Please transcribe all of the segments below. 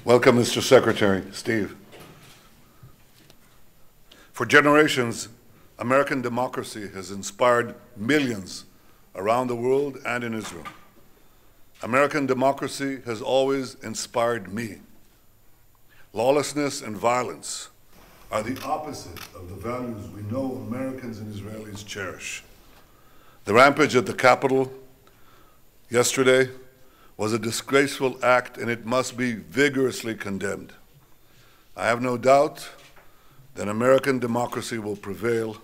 Welcome, Mr. Secretary. Steve. For generations, American democracy has inspired millions around the world and in Israel. American democracy has always inspired me. Lawlessness and violence are the opposite of the values we know Americans and Israelis cherish. The rampage at the Capitol yesterday was a disgraceful act, and it must be vigorously condemned. I have no doubt that American democracy will prevail.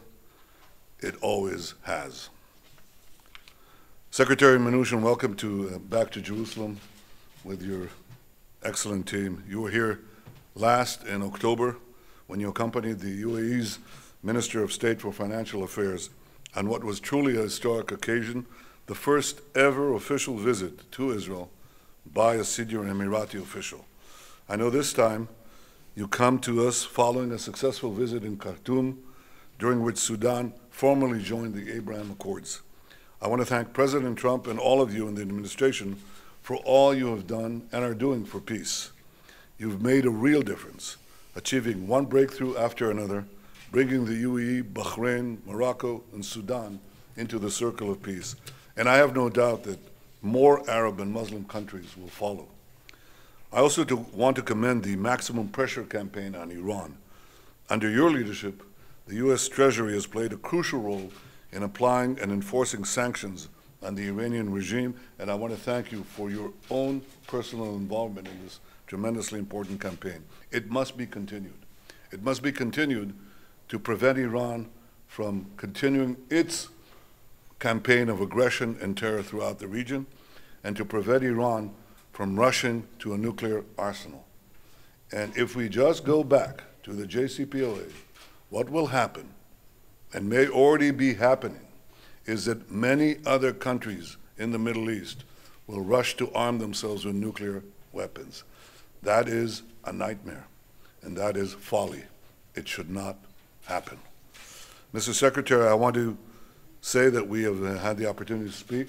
It always has. Secretary Mnuchin, welcome back to Jerusalem with your excellent team. You were here last in October when you accompanied the UAE's Minister of State for Financial Affairs on what was truly a historic occasion, the first ever official visit to Israel by a senior Emirati official. I know this time you come to us following a successful visit in Khartoum, during which Sudan formally joined the Abraham Accords. I want to thank President Trump and all of you in the administration for all you have done and are doing for peace. You've made a real difference, achieving one breakthrough after another, bringing the UAE, Bahrain, Morocco, and Sudan into the circle of peace. And I have no doubt that more Arab and Muslim countries will follow. I also want to commend the maximum pressure campaign on Iran. Under your leadership, the U.S. Treasury has played a crucial role in applying and enforcing sanctions on the Iranian regime, and I want to thank you for your own personal involvement in this tremendously important campaign. It must be continued. It must be continued to prevent Iran from continuing its campaign of aggression and terror throughout the region, and to prevent Iran from rushing to a nuclear arsenal. And if we just go back to the JCPOA, what will happen, and may already be happening, is that many other countries in the Middle East will rush to arm themselves with nuclear weapons. That is a nightmare, and that is folly. It should not happen. Mr. Secretary, I want to say that we have had the opportunity to speak.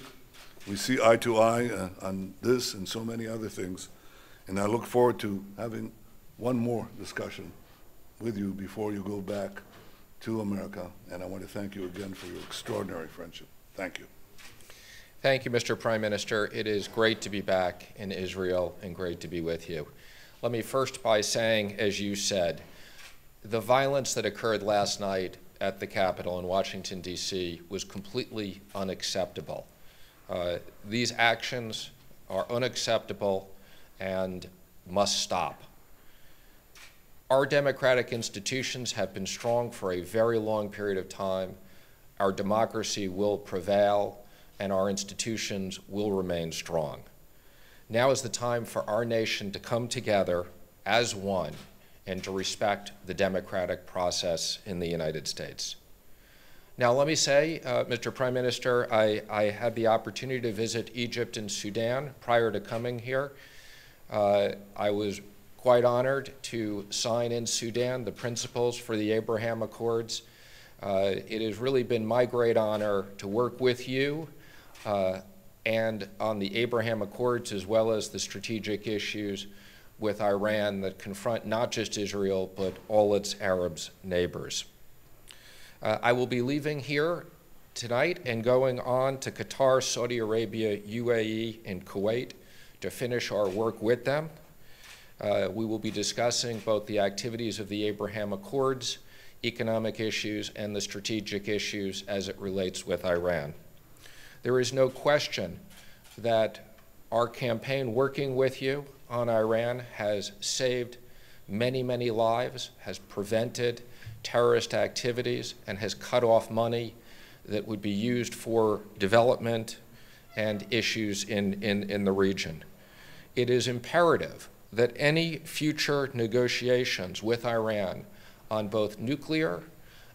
We see eye to eye on this and so many other things, and I look forward to having one more discussion with you before you go back to America, and I want to thank you again for your extraordinary friendship. Thank you. Thank you, Mr. Prime Minister. It is great to be back in Israel and great to be with you. Let me first by saying, as you said, the violence that occurred last night at the Capitol in Washington, D.C. was completely unacceptable. These actions are unacceptable and must stop. Our democratic institutions have been strong for a very long period of time. Our democracy will prevail, and our institutions will remain strong. Now is the time for our nation to come together as one and to respect the democratic process in the United States. Now, let me say, Mr. Prime Minister, I had the opportunity to visit Egypt and Sudan prior to coming here. I was quite honored to sign in Sudan the principles for the Abraham Accords. It has really been my great honor to work with you and on the Abraham Accords, as well as the strategic issues with Iran that confront not just Israel, but all its Arab neighbors. I will be leaving here tonight and going on to Qatar, Saudi Arabia, UAE, and Kuwait to finish our work with them. We will be discussing both the activities of the Abraham Accords, economic issues, and the strategic issues as it relates with Iran. There is no question that our campaign working with you on Iran has saved many, many lives, has prevented terrorist activities, and has cut off money that would be used for development and issues in the region. It is imperative that any future negotiations with Iran on both nuclear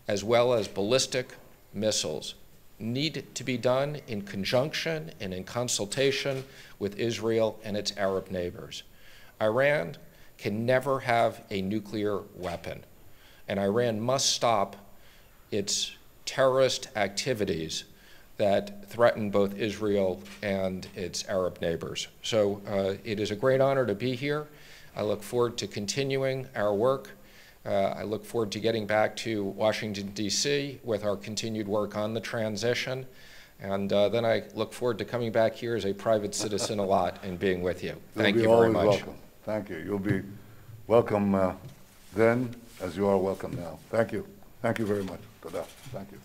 as well as ballistic missiles need to be done in conjunction and in consultation with Israel and its Arab neighbors. Iran can never have a nuclear weapon, and Iran must stop its terrorist activities that threaten both Israel and its Arab neighbors. So it is a great honor to be here. I look forward to continuing our work. I look forward to getting back to Washington, D.C. with our continued work on the transition. And then I look forward to coming back here as a private citizen a lot and being with you. Thank you very much. Welcome. Thank you. You'll be welcome then as you are welcome now. Thank you. Thank you very much. Toda. Thank you.